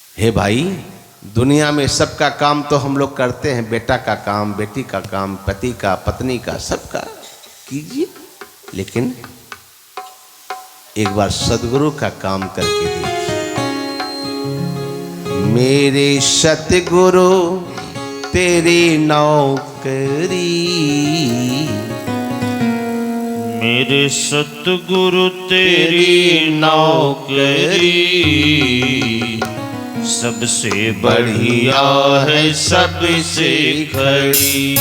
हे भाई, दुनिया में सबका काम तो हम लोग करते हैं, बेटा का काम, बेटी का काम, पति का, पत्नी का, सबका कीजिए, लेकिन एक बार सद्गुरु का काम करके देखिए। मेरे सतगुरु तेरी नौकरी, मेरे सतगुरु तेरी नौकरी सबसे बढ़िया है सबसे खड़ी।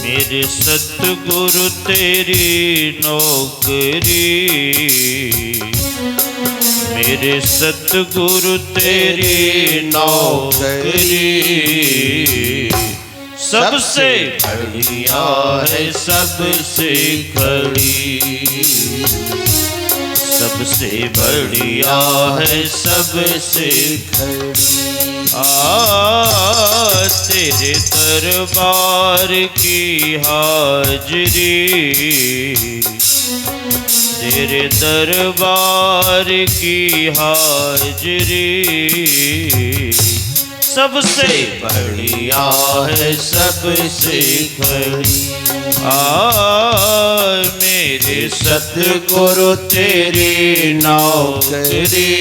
मेरे सतगुरु तेरी नौकरी, मेरे सतगुरु तेरी नौकरी सबसे बढ़िया है सबसे खड़ी, सबसे बढ़िया है सबसे खड़ी। तेरे दरबार की हाजरी, तेरे दरबार की हाजरी सबसे बढ़िया है सबसे खड़ी। मेरे सतगुरु तेरी नौकरी,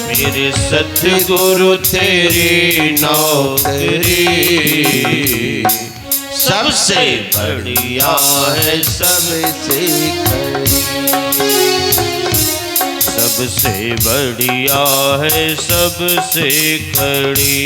मेरे सतगुरु तेरी नौकरी सबसे बढ़िया है सबसे खड़ी, सबसे बढ़िया है सबसे खड़ी।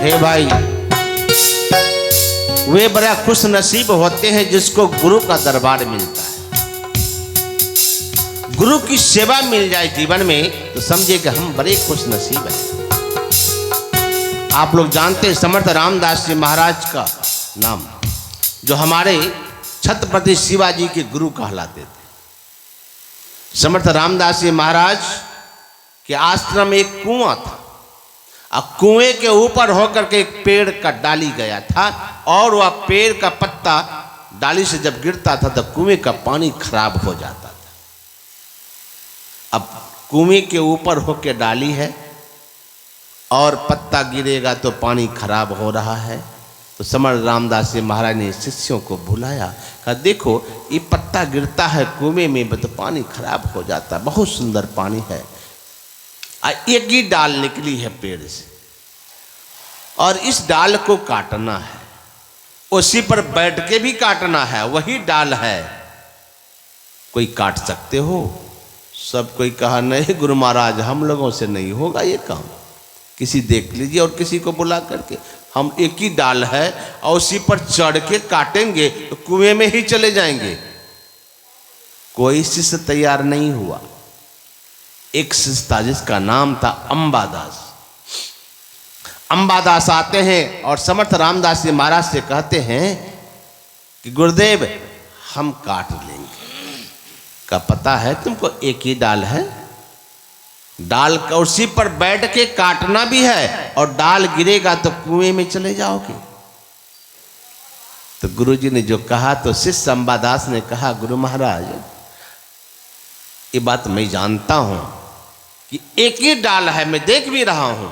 हे भाई, वे बड़ा खुश नसीब होते हैं जिसको गुरु का दरबार मिलता है। गुरु की सेवा मिल जाए जीवन में तो समझिए कि हम बड़े खुश नसीब हैं। आप लोग जानते हैं समर्थ रामदास जी महाराज का नाम, जो हमारे छत्रपति शिवाजी के गुरु कहलाते थे। समर्थ रामदास जी महाराज के आश्रम में एक कुआं था, और कुएं के ऊपर होकर के एक पेड़ का डाली गया था, और वह पेड़ का पत्ता डाली से जब गिरता था तो कुएं का पानी खराब हो जाता था। अब कुएं के ऊपर होकर डाली है और पत्ता गिरेगा तो पानी खराब हो रहा है। तो समर्थ रामदास जी महाराज ने शिष्यों को बुलाया, कहा देखो ये पत्ता गिरता है कुएं में तो पानी खराब हो जाता, बहुत सुंदर पानी है। एक ही डाल निकली है पेड़ से, और इस डाल को काटना है, उसी पर बैठ के भी काटना है, वही डाल है, कोई काट सकते हो? सब कोई कहा नहीं गुरु महाराज, हम लोगों से नहीं होगा ये काम, किसी देख लीजिए और किसी को बुला करके, हम एक ही डाल है और उसी पर चढ़ के काटेंगे तो कुएं में ही चले जाएंगे। कोई शिष्य तैयार नहीं हुआ। एक शिष्य था जिसका नाम था अंबादास। अंबादास आते हैं और समर्थ रामदास जी महाराज से कहते हैं कि गुरुदेव हम काट लेंगे। का पता है तुमको एक ही डाल है, डाल का उसी पर बैठ के काटना भी है, और डाल गिरेगा तो कुएं में चले जाओगे। तो गुरुजी ने जो कहा तो शिष्य अंबादास ने कहा गुरु महाराज ये बात मैं जानता हूं कि एक ही डाल है, मैं देख भी रहा हूं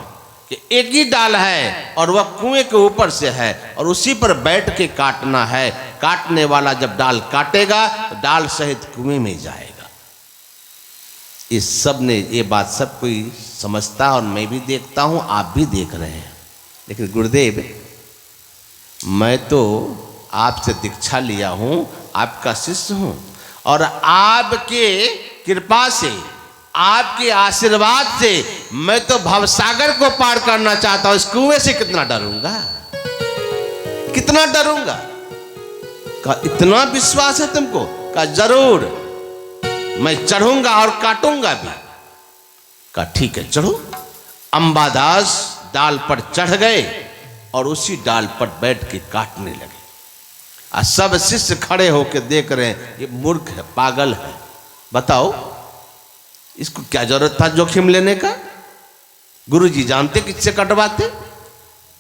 कि एक ही डाल है और वह कुएं के ऊपर से है, और उसी पर बैठ के काटना है। काटने वाला जब डाल काटेगा तो डाल सहित कुएं में जाएगा। इस सब ने ये बात सब कोई समझता, और मैं भी देखता हूं, आप भी देख रहे हैं। लेकिन गुरुदेव मैं तो आपसे दीक्षा लिया हूं, आपका शिष्य हूं, और आपके कृपा से, आपके आशीर्वाद से मैं तो भवसागर को पार करना चाहता हूं, इस कुएं से कितना डरूंगा, कितना डरूंगा। का इतना विश्वास है तुमको? का जरूर मैं चढ़ूंगा और काटूंगा भी। का ठीक है चढ़ो। अंबादास डाल पर चढ़ गए और उसी डाल पर बैठ के काटने लगे। और सब शिष्य खड़े होकर देख रहे हैं, ये मूर्ख है, पागल है, बताओ इसको क्या जरूरत था जोखिम लेने का। गुरुजी जानते किससे कटवाते,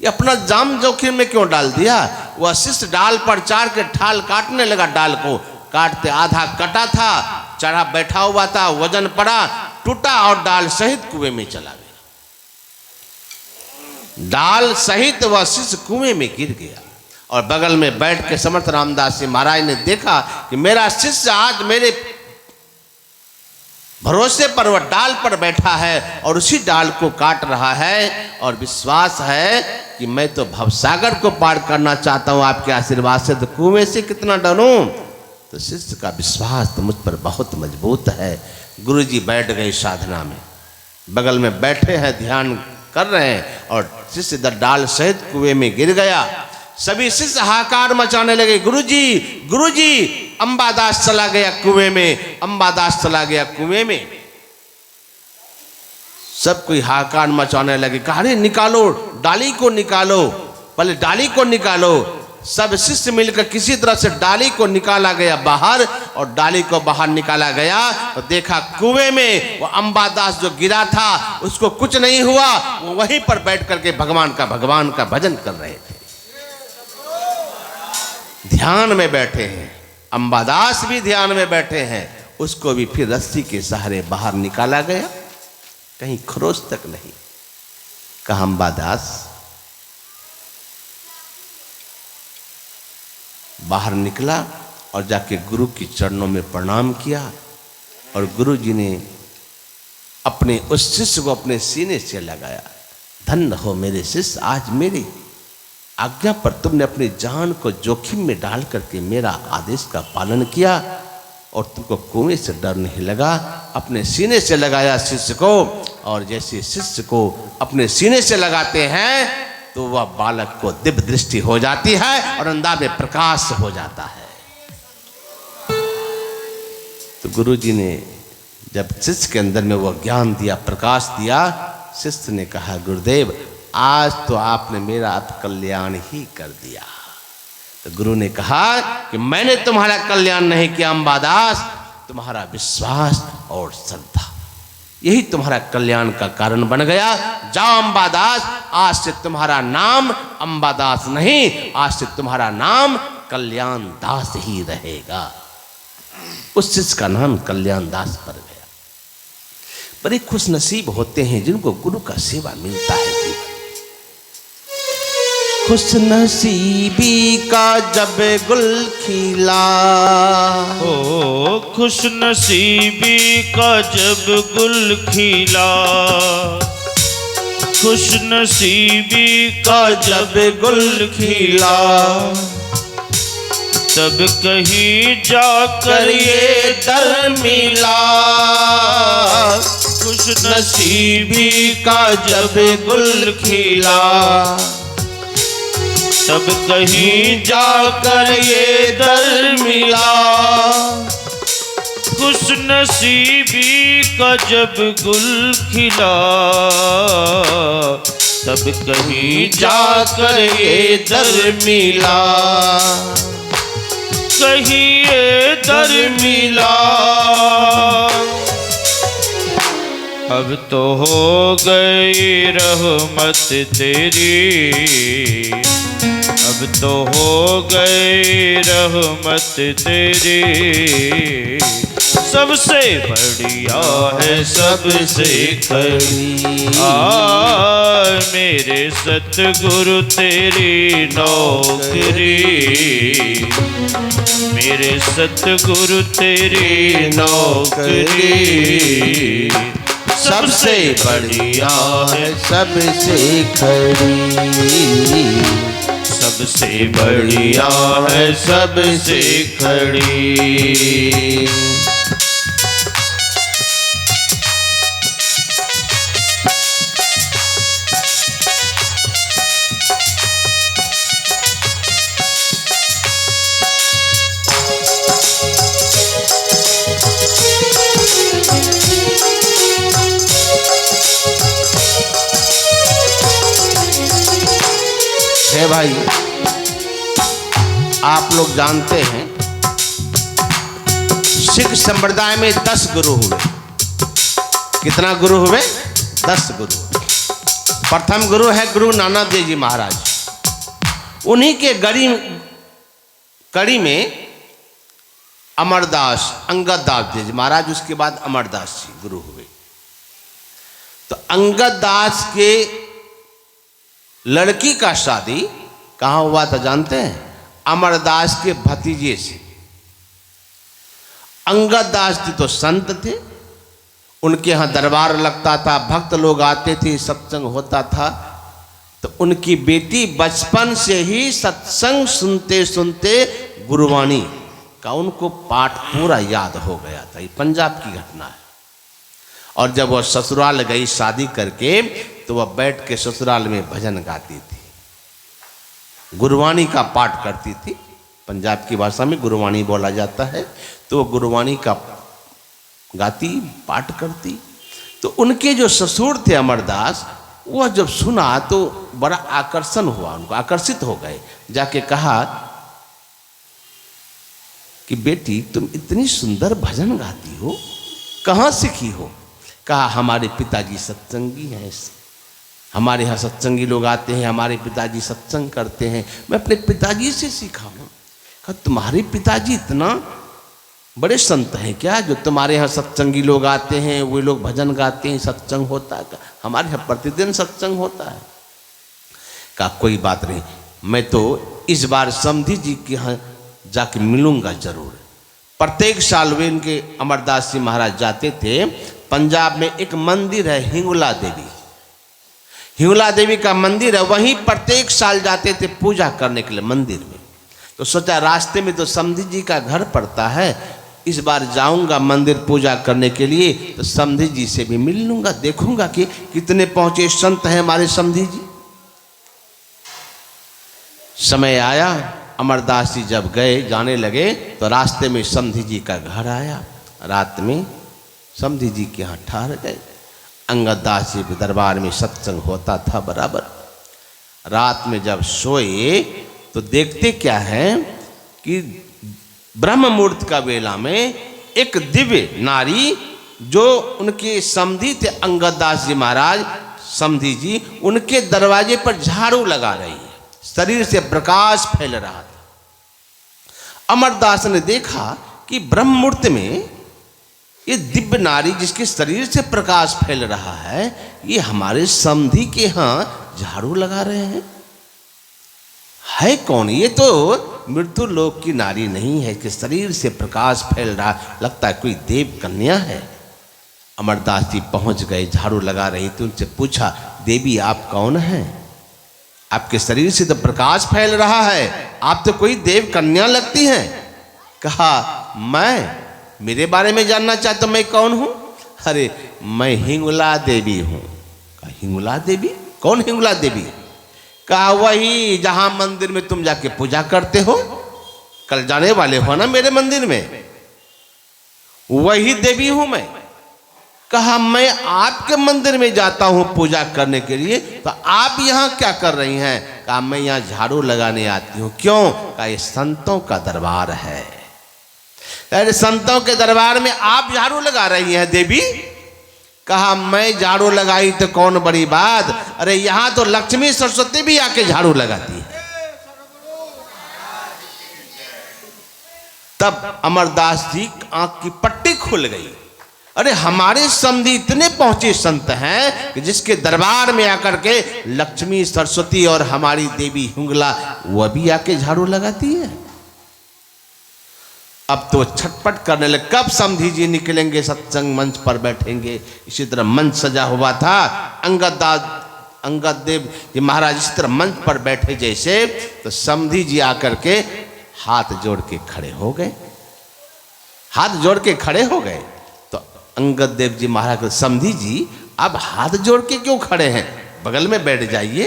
ये अपना जाम जोखिम में क्यों डाल दिया। वह शिष्य डाल पर चढ़ के ठाल काटने लगा। डाल को काटते आधा कटा था, चढ़ा बैठा हुआ था, वजन पड़ा, टूटा और डाल सहित कुएं में चला गया। डाल सहित वह शिष्य कुएं में गिर गया। और बगल में बैठ के समर्थ रामदास जी महाराज ने देखा कि मेरा शिष्य आज मेरे भरोसे पर वह डाल पर बैठा है और उसी डाल को काट रहा है, और विश्वास है कि मैं तो भवसागर को पार करना चाहता हूं आपके आशीर्वाद से, तो कुएं से कितना डरूं। तो शिष्य का विश्वास तो मुझ पर बहुत मजबूत है। गुरुजी बैठ गए साधना में, बगल में बैठे हैं, ध्यान कर रहे हैं, और शिष्य डाल सहित कुएं में गिर गया। सभी शिष्य हाहाकार मचाने लगे, गुरुजी गुरुजी अंबादास चला गया कुएं में, अंबादास चला गया कुएं में। सब कोई हाहाकार मचाने लगे, कहा अरे निकालो, डाली को निकालो, पहले डाली को निकालो। सब शिष्य मिलकर किसी तरह से डाली को निकाला गया बाहर, और डाली को बाहर निकाला गया तो देखा कुएं में वो अंबादास जो गिरा था उसको कुछ नहीं हुआ, वो वहीं पर बैठ करके भगवान का भजन कर रहे थे, ध्यान में बैठे हैं। अंबादास भी ध्यान में बैठे हैं, उसको भी फिर रस्सी के सहारे बाहर निकाला गया, कहीं खरोच तक नहीं। कहा अंबादास बाहर निकला और जाके गुरु के चरणों में प्रणाम किया, और गुरु जी ने अपने उस शिष्य को अपने सीने से लगाया। धन्य हो मेरे शिष्य, आज मेरी आज्ञा पर तुमने अपनी जान को जोखिम में डाल करके मेरा आदेश का पालन किया, और तुमको कुएं से डर नहीं लगा। अपने सीने से लगाया शिष्य को, और जैसे शिष्य को अपने सीने से लगाते हैं तो वह बालक को दिव्य दृष्टि हो जाती है और अंदर में प्रकाश हो जाता है। तो गुरु जी ने जब शिष्य के अंदर में वह ज्ञान दिया, प्रकाश दिया, शिष्य ने कहा गुरुदेव आज तो आपने मेरा कल्याण ही कर दिया। तो गुरु ने कहा कि मैंने तुम्हारा कल्याण नहीं किया अंबादास, तुम्हारा विश्वास और श्रद्धा यही तुम्हारा कल्याण का कारण बन गया। जाओ अंबादास, आज से तुम्हारा नाम अंबादास नहीं, आज से तुम्हारा नाम कल्याण दास ही रहेगा। उस शिष्य का नाम कल्याण दास पड़ गया। बड़े खुश नसीब होते हैं जिनको गुरु का सेवा मिलता है। खुश नसीबी का जब गुल खिला, ओ खुश नसीबी का जब गुल खिला, खुश नसीबी का जब गुल खिला, तब कहीं जाकर ये दर मिला। खुश नसीबी का जब गुल खिला, तब कहीं जाकर ये दर मिला। खुश नसीबी का जब गुल खिला, तब कहीं जाकर ये दर मिला, कहीं ये दर मिला। अब तो हो गई रहमत तेरी, अब तो हो गई रहमत तेरी, सबसे बढ़िया है सबसे खरी। मेरे सतगुरु तेरी नौकरी, मेरे सतगुरु तेरी नौकरी, सबसे बढ़िया है सबसे खरी, सबसे बढ़िया है सबसे खड़ी। है भाई, आप लोग जानते हैं सिख संप्रदाय में 10 गुरु हुए। कितना गुरु हुए? 10 गुरु। प्रथम गुरु है गुरु नानक देव जी महाराज। उन्हीं के कड़ी में अमरदास अंगद दास जी महाराज, उसके बाद अमरदास जी गुरु हुए। तो अंगद दास के लड़की का शादी कहाँ हुआ था जानते हैं? अमरदास के भतीजे से। अंगद दास जी तो संत थे, उनके यहाँ दरबार लगता था, भक्त लोग आते थे, सत्संग होता था। तो उनकी बेटी बचपन से ही सत्संग सुनते सुनते गुरुवाणी का उनको पाठ पूरा याद हो गया था। ये पंजाब की घटना है। और जब वह ससुराल गई शादी करके, तो वह बैठ के ससुराल में भजन गाती थी, गुरुवाणी का पाठ करती थी। पंजाब की भाषा में गुरुवाणी बोला जाता है। तो वह गुरुवाणी का गाती, पाठ करती। तो उनके जो ससुर थे अमरदास, वह जब सुना तो बड़ा आकर्षण हुआ, उनको आकर्षित हो गए। जाके कहा कि बेटी तुम इतनी सुंदर भजन गाती हो, कहाँ सीखी हो? कहा हमारे पिताजी सत्संगी हैं, हमारे यहाँ सत्संगी लोग आते हैं, हमारे पिताजी सत्संग करते हैं, मैं अपने पिताजी से सीखा हूँ। कहा तुम्हारे पिताजी इतना बड़े संत हैं क्या, जो तुम्हारे यहाँ सत्संगी लोग आते हैं, वे लोग भजन गाते हैं, सत्संग होता है? हमारे यहाँ प्रतिदिन सत्संग होता है। कहा कोई बात नहीं, मैं तो इस बार समधी जी के यहाँ जाके मिलूंगा जरूर। प्रत्येक साल वे इनके अमरदास जी महाराज जाते थे। पंजाब में एक मंदिर है हिंगुला देवी, हिंगुला देवी का मंदिर है, वहीं प्रत्येक साल जाते थे पूजा करने के लिए मंदिर में। तो सोचा रास्ते में तो समधी जी का घर पड़ता है, इस बार जाऊंगा मंदिर पूजा करने के लिए, तो समधी जी से भी मिल लूंगा, देखूंगा कि कितने पहुंचे संत हैं हमारे समधी जी। समय आया, अमरदास जी जब गए, जाने लगे, तो रास्ते में समधी जी का घर आया। रात में समधी जी के यहाँ ठहर गए। अंगद दास जी के दरबार में सत्संग होता था बराबर। रात में जब सोए तो देखते क्या है कि ब्रह्म मुहूर्त का वेला में एक दिव्य नारी, जो उनके समधी थे अंगद दास जी महाराज, समधी जी, उनके दरवाजे पर झाड़ू लगा रही है, शरीर से प्रकाश फैल रहा था। अमरदास ने देखा कि ब्रह्म मुहूर्त में ये दिव्य नारी जिसके शरीर से प्रकाश फैल रहा है, ये हमारे समधी के यहाँ झाड़ू लगा रहे हैं। है कौन? ये तो मृत्यु लोक की नारी नहीं है कि शरीर से प्रकाश फैल रहा, लगता है कोई देव कन्या है। अमरदास जी पहुंच गए, झाड़ू लगा रही थी, उनसे पूछा देवी आप कौन हैं? आपके शरीर से तो प्रकाश फैल रहा है, आप तो कोई देव कन्या लगती हैं। कहा मैं, मेरे बारे में जानना चाहते हो मैं कौन हूं? अरे मैं हिंगुला देवी हूं। कहा हिंगुला देवी? कौन हिंगुला देवी? कहा वही जहां मंदिर में तुम जाके पूजा करते हो, कल जाने वाले हो ना मेरे मंदिर में, वही देवी हूं मैं। कहा मैं आपके मंदिर में जाता हूं पूजा करने के लिए, तो आप यहां क्या कर रही हैं? कहा मैं यहां झाड़ू लगाने आती हूं। क्यों? कहा ये संतों का दरबार है। अरे संतों के दरबार में आप झाड़ू लगा रही हैं देवी? कहा मैं झाड़ू लगाई तो कौन बड़ी बात, अरे यहां तो लक्ष्मी सरस्वती भी आके झाड़ू लगाती है। तब अमरदास जी आंख की पट्टी खुल गई। अरे हमारे समधी इतने पहुंचे संत हैं कि जिसके दरबार में आकर के लक्ष्मी सरस्वती और हमारी देवी हिंगला वह भी आके झाड़ू लगाती है। अब तो छटपट करने लगे, कब समधी जी निकलेंगे, सत्संग मंच पर बैठेंगे। इसी तरह मंच सजा हुआ था, अंगद देव जी महाराज इसी तरह मंच पर बैठे जैसे, तो समधी जी आकर के हाथ जोड़ के खड़े हो गए। हाथ जोड़ के खड़े हो गए तो अंगद देव जी महाराज, समधी जी अब हाथ जोड़ के क्यों खड़े हैं, बगल में बैठ जाइए।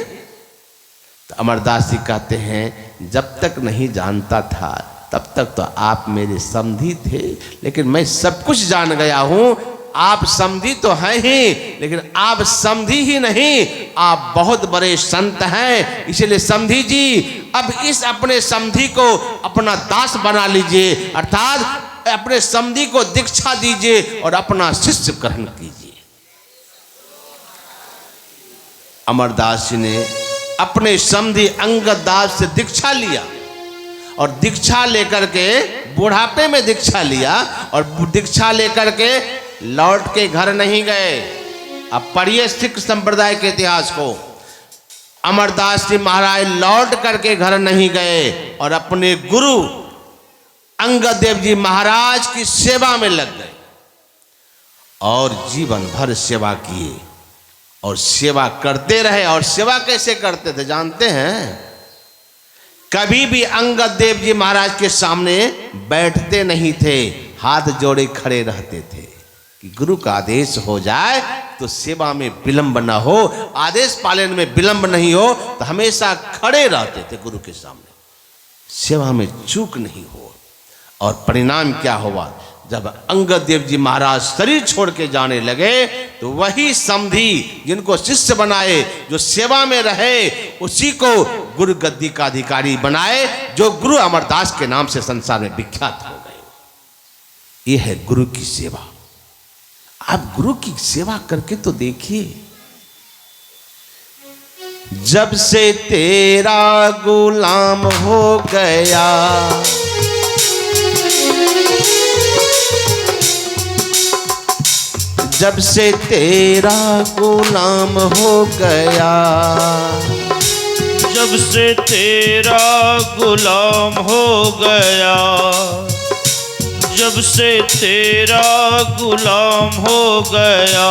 तो अमरदास जी कहते हैं जब तक नहीं जानता था तब तक तो आप मेरे समधी थे, लेकिन मैं सब कुछ जान गया हूं आप समधी तो हैं ही, लेकिन आप समधी ही नहीं, आप बहुत बड़े संत हैं। इसलिए समधी जी अब इस अपने समधी को अपना दास बना लीजिए, अर्थात अपने समधी को दीक्षा दीजिए और अपना शिष्य ग्रहण कीजिए। अमरदास जी ने अपने समधी अंगद दास से दीक्षा लिया और दीक्षा लेकर के बुढ़ापे में दीक्षा लिया और दीक्षा लेकर के लौट के घर नहीं गए। अब पढ़िए सिख संप्रदाय के इतिहास को। अमरदास जी महाराज लौट करके घर नहीं गए और अपने गुरु अंगद देव जी महाराज की सेवा में लग गए और जीवन भर सेवा किए और सेवा करते रहे। और सेवा कैसे करते थे जानते हैं? कभी भी अंगद देव जी महाराज के सामने बैठते नहीं थे, हाथ जोड़े खड़े रहते थे कि गुरु का आदेश हो जाए तो सेवा में विलंब न हो, आदेश पालन में विलंब नहीं हो, तो हमेशा खड़े रहते थे गुरु के सामने, सेवा में चूक नहीं हो। और परिणाम क्या हुआ? जब अंगद देव जी महाराज शरीर छोड़ के जाने लगे तो वही समधी जिनको शिष्य बनाए, जो सेवा में रहे, उसी को गुरु गद्दी का अधिकारी बनाए, जो गुरु अमरदास के नाम से संसार में विख्यात हो गए। यह है गुरु की सेवा। आप गुरु की सेवा करके तो देखिए। जब से तेरा गुलाम हो गया, जब से तेरा गुलाम हो गया, जब से तेरा गुलाम हो गया, जब से तेरा गुलाम हो गया,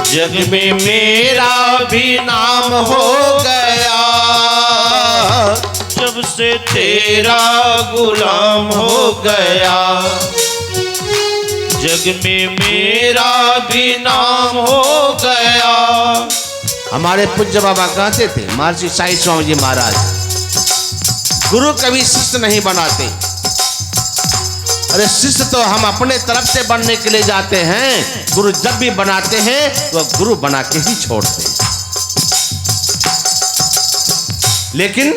जग में मेरा भी नाम हो गया। जब से तेरा गुलाम हो गया, जग में मेरा भी नाम हो गया। हमारे पूज्य बाबा कहते थे, महर्षि साईं स्वामी जी महाराज, गुरु कभी शिष्य नहीं बनाते। अरे शिष्य तो हम अपने तरफ से बनने के लिए जाते हैं, गुरु जब भी बनाते हैं तो गुरु बना के ही छोड़ते हैं। लेकिन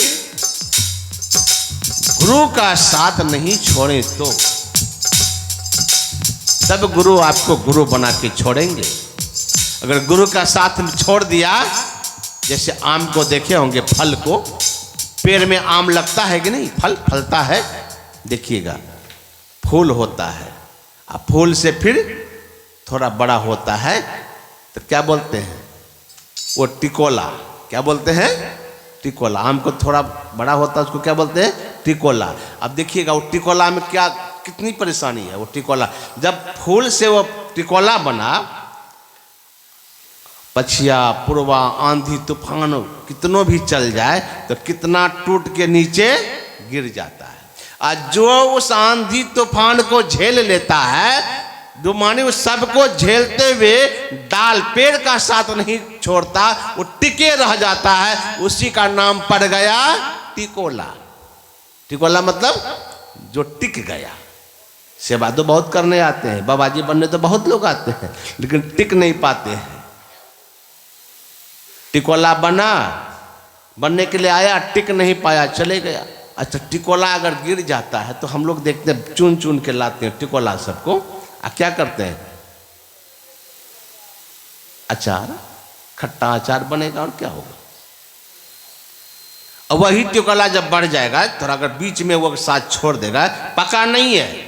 गुरु का साथ नहीं छोड़े तो तब गुरु आपको गुरु बना के छोड़ेंगे। अगर गुरु का साथ छोड़ दिया, जैसे आम को देखे होंगे, फल को, पेड़ में आम लगता है कि नहीं, फल फलता है, देखिएगा फूल होता है, अब फूल से फिर थोड़ा बड़ा होता है तो क्या बोलते हैं? वो टिकोला। क्या बोलते हैं? टिकोला। आम को थोड़ा बड़ा होता है उसको क्या बोलते हैं? टिकोला। अब देखिएगा वो टिकोला में क्या कितनी परेशानी है। वो टिकोला, जब फूल से वो टिकोला बना, पछिया पुरवा आंधी तूफान कितनों भी चल जाए तो कितना टूट के नीचे गिर जाता है। आज जो उस आंधी तूफान को झेल लेता है, जो माने उस सबको झेलते हुए डाल पेड़ का साथ नहीं छोड़ता, वो टिके रह जाता है, उसी का नाम पड़ गया टिकोला। टिकोला मतलब जो टिक गया। सेवा तो बहुत करने आते हैं, बाबाजी बनने तो बहुत लोग आते हैं, लेकिन टिक नहीं पाते हैं। टिकोला बना, बनने के लिए आया, टिक नहीं पाया, चले गया। अच्छा, टिकोला अगर गिर जाता है तो हम लोग देखते हैं, चुन चुन के लाते हैं टिकोला सबको, क्या करते हैं? अचार, खट्टा अचार बनेगा और क्या होगा। और वही टिकोला जब बढ़ जाएगा, थोड़ा अगर बीच में वो साथ छोड़ देगा, पका नहीं है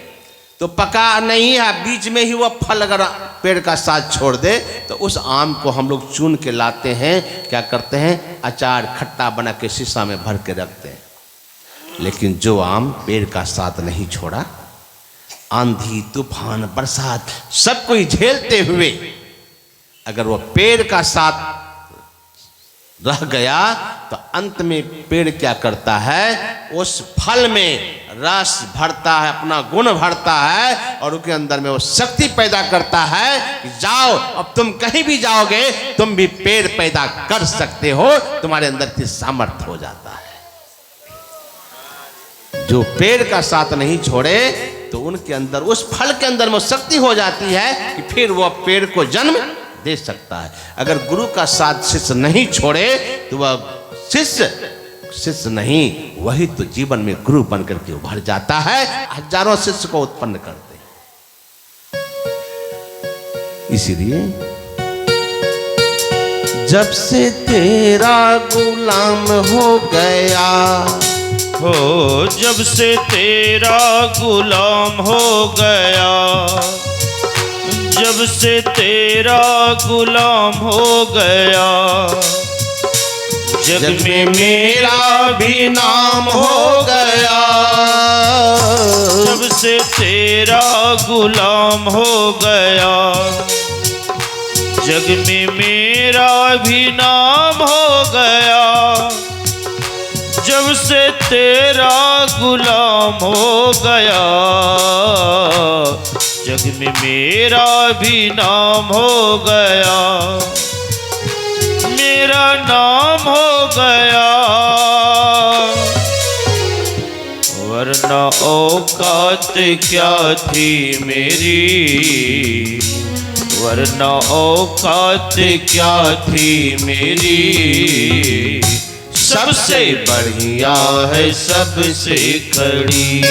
तो पका नहीं है, बीच में ही वो फल अगर पेड़ का साथ छोड़ दे तो उस आम को हम लोग चुन के लाते हैं, क्या करते हैं? अचार खट्टा बना के शीशा में भर के रखते हैं। लेकिन जो आम पेड़ का साथ नहीं छोड़ा, आंधी तूफान बरसात सब कोई झेलते हुए अगर वो पेड़ का साथ रह गया तो अंत में पेड़ क्या करता है? उस फल में रस भरता है, अपना गुण भरता है और उसके अंदर में वो शक्ति पैदा करता है कि जाओ, अब तुम कहीं भी जाओगे तुम भी पेड़ पैदा कर सकते हो, तुम्हारे अंदर की सामर्थ्य हो जाता है। जो पेड़ का साथ नहीं छोड़े तो उनके अंदर, उस फल के अंदर में शक्ति हो जाती है कि फिर वह पेड़ को जन्म दे सकता है। अगर गुरु का साथ शिष्य नहीं छोड़े तो वह शिष्य नहीं, वही तो जीवन में गुरु बनकर के उभर जाता है, हजारों शिष्य को उत्पन्न करते हैं। इसीलिए जब से तेरा गुलाम हो गया, हो जब से तेरा गुलाम हो गया, जब से तेरा गुलाम हो गया, जग में मेरा भी नाम हो गया। जब से तेरा गुलाम हो गया, जग में मेरा भी नाम हो गया। जब से तेरा गुलाम हो गया, जग में मेरा भी नाम हो गया, मेरा नाम हो गया। वरना औकात क्या थी मेरी, वरना औकात क्या थी मेरी। सबसे बढ़िया है सबसे खड़ी,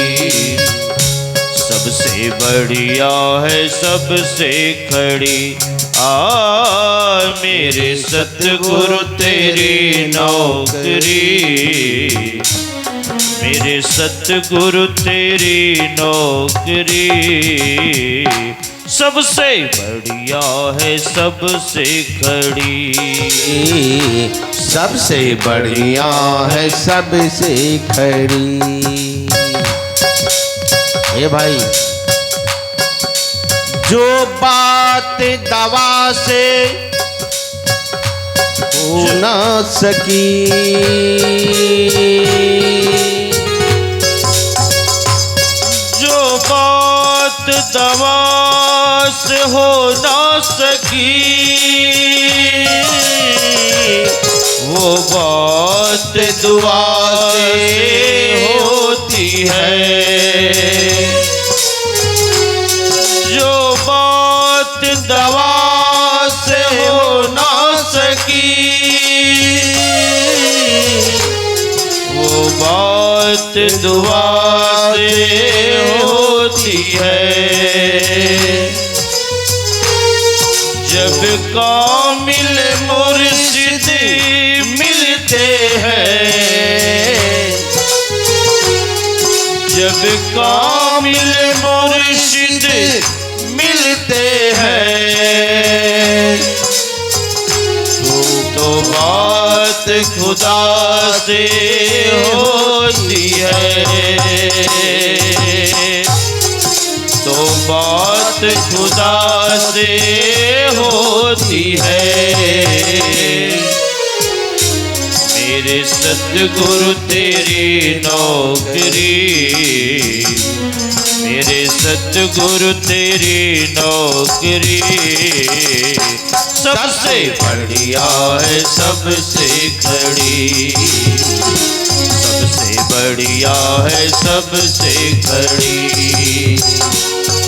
सबसे बढ़िया है सबसे खड़ी। मेरे सतगुरु तेरी नौकरी, मेरे सतगुरु तेरी नौकरी। सबसे बढ़िया है सबसे खड़ी, सबसे बढ़िया है सबसे खड़ी। हे भाई, जो बात दवा से हो ना सकी, जो बात दवा से हो ना सकी, वो बात दुआ से होती है। जो बात दवा से हो ना सकी, वो बात दुआ से होती है। जब कामिल मुर्शिद मिलते हैं, जब कामिल मुर्शिद मिलते हैं, तो बात खुदा से होती है, तो बात खुदा से होती है। मेरे सतगुरु तेरी नौकरी, मेरे सतगुरु तेरी नौकरी। सबसे बढ़िया है सबसे खड़ी, सबसे बढ़िया है सबसे खड़ी।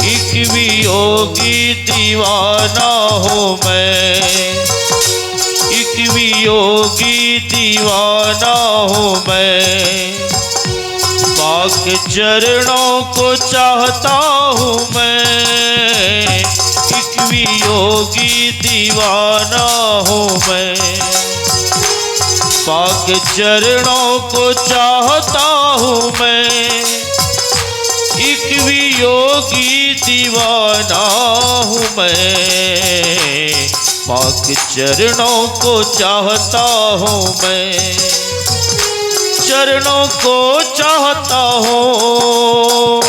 एक भी योगी दीवाना हूँ मैं, एक भी योगी दीवाना हूँ मैं। पाक चरणों को चाहता हूँ मैं, एक भी योगी दीवाना हूँ मैं। पाक चरणों को चाहता हूँ मैं, एक भी योगी दीवाना हूँ मैं। पाक चरणों को चाहता हूँ मैं, चरणों को चाहता हूँ।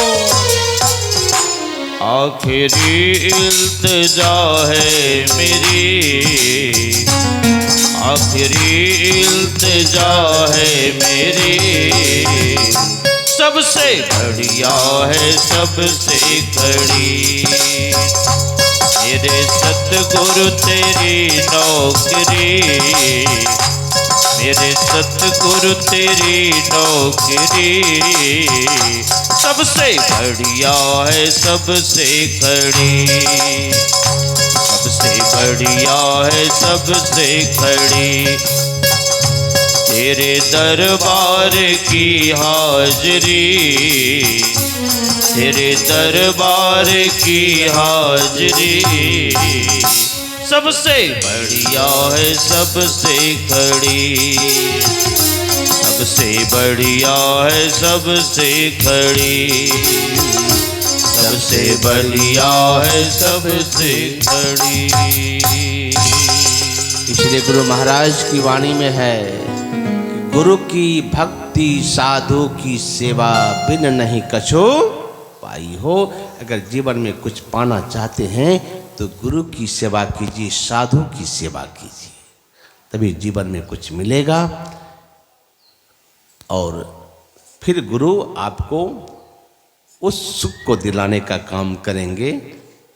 आखिरी इल्तिजा है मेरी, आखिरी इल्तिजा है मेरी। सबसे बढ़िया है सबसे खड़ी, मेरे सतगुरु तेरी नौकरी, मेरे सतगुरु तेरी नौकरी सबसे बढ़िया है, सबसे खड़ी, सबसे बढ़िया है, सबसे खड़ी। तेरे दरबार की हाजरी, तेरे दरबार की हाजरी सबसे बढ़िया है, सबसे खड़ी, सबसे बढ़िया है, सबसे खड़ी, सबसे बढ़िया है, सबसे खड़ी। इसलिए गुरु महाराज की वाणी में है, गुरु की भक्ति साधु की सेवा बिन नहीं कछो पाई हो। अगर जीवन में कुछ पाना चाहते हैं तो गुरु की सेवा कीजिए, साधु की सेवा कीजिए, तभी जीवन में कुछ मिलेगा। और फिर गुरु आपको उस सुख को दिलाने का काम करेंगे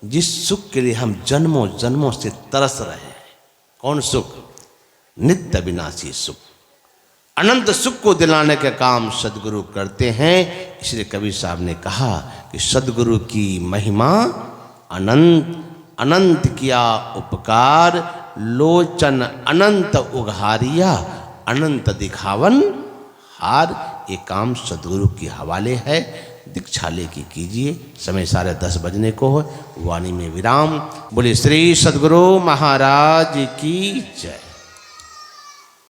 जिस सुख के लिए हम जन्मों जन्मों से तरस रहे हैं। कौन सुख? नित्य विनाशी सुख, अनंत सुख को दिलाने का काम सदगुरु करते हैं। इसलिए कबीर साहब ने कहा कि सदगुरु की महिमा अनंत, अनंत किया उपकार, लोचन अनंत उघारिया, अनंत दिखावन हार। ये काम सदगुरु के हवाले है, दीक्षा लेके कीजिए। समय 10:30 बजने को है, वाणी में विराम। बोले श्री सदगुरु महाराज की जय।